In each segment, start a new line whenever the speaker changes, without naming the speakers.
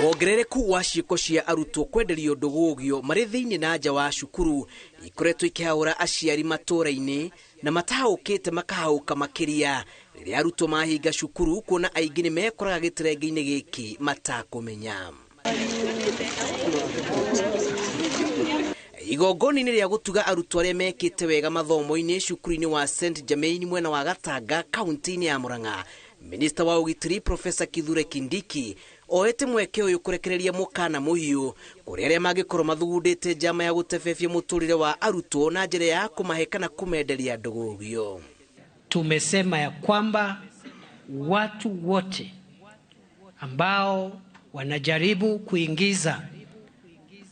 Wongerereku wa ciĩko cia arutwo kwenderio ndũgũgio marĩ thĩinĩ na nja wa cukuru ikoretwo ikihaũra aciari matũũra-inĩ na matahaũkĩte makahaũka makĩria rĩrĩa arutwo mahinga cukuru kuona aingĩ nĩ mekoraga gĩterenge-inĩ gĩkĩ matakũmenya. Igongona-inĩ rĩa gũtuga arutwo arĩa mekĩte wega mathomo-inĩ cukuru-inĩ wa St Germain mwena wa Gatanga kaunti-inĩ ya Murang'a, Minista wa ũgitĩri Professor Kindiki oete mweke ũyũ kũrekereria mũkana mũhiũ kũrĩ arĩa mangĩkorwo mathugundĩte njama ya gũtebebia mũtũrĩre wa arutwo na njĩra ya kũmahe kana kũmenderia ndũgũgio.
Tumesema ya kwamba watu wote ambao wanajaribu kuingiza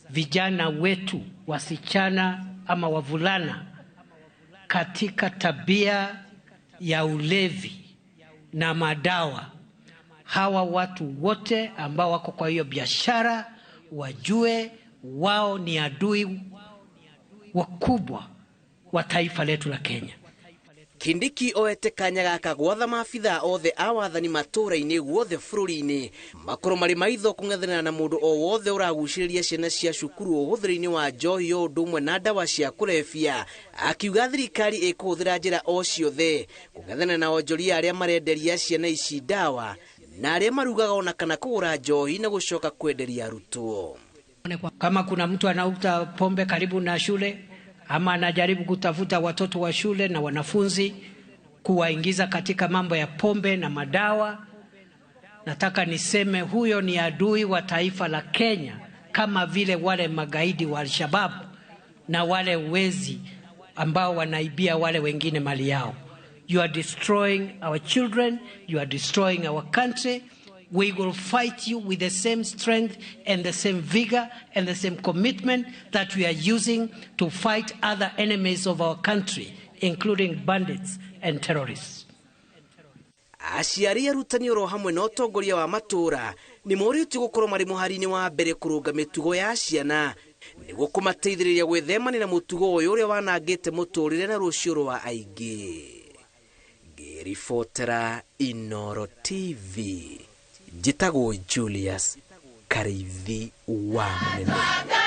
vijana wetu, wasichana ama wavulana, katika tabia ya ulevi na madawa, hawa watu wote ambao wako kwa hiyo biashara wajue wao ni adui wakubwa wa taifa letu la Kenya.
Kindiki oete kanya gaka gwatha maabitha othe a wathani matũũra-inĩ guothe bũrũri-inĩ makorwo marĩ maitho kũng'ethanĩra na mũndũ o wothe ũragucĩrĩria ciana cia cukuru ũhũthĩri-inĩ wa njohi o ũndũ ũmwe na ndawa cia kũrebia, akiuga thirikari ĩkũhũthĩra njĩra o ciothe kũng'ethanĩra na onjoria arĩa marenderia ciana ici ndawa na arĩa marugaga ona kana kũgũra njohi na gũcoka kwenderia arutwo.
Kama kuna mtu anauza pombe karibu na shule ama anajaribu kutafuta watoto wa shule na wanafunzi kuwaingiza katika mambo ya pombe na madawa, nataka niseme huyo ni adui wa taifa la Kenya, kama vile wale magaidi wa Al-Shabaab na wale wezi ambao wanaibia wale wengine mali yao. You are destroying our children, you are destroying our country. We will fight you with the same strength and the same vigor and the same commitment that we are using to fight other enemies of our country, including bandits and terrorists.
Aciari arutani oro hamwe na ũtongoria wa matũũra nĩ morĩtio gũkorwo marĩ mũhari-inĩ wa mbere kũrũnga mĩtugo ya ciana nĩguo kũmateithĩrĩria gwĩthemana na mũtugo ũyũ ũrĩa wanangĩte mũtũũrĩre na rũciũ rwa aingĩ. Ngĩribotera Inooro TV. Jitagwo Julius Karithi wa Mũnene.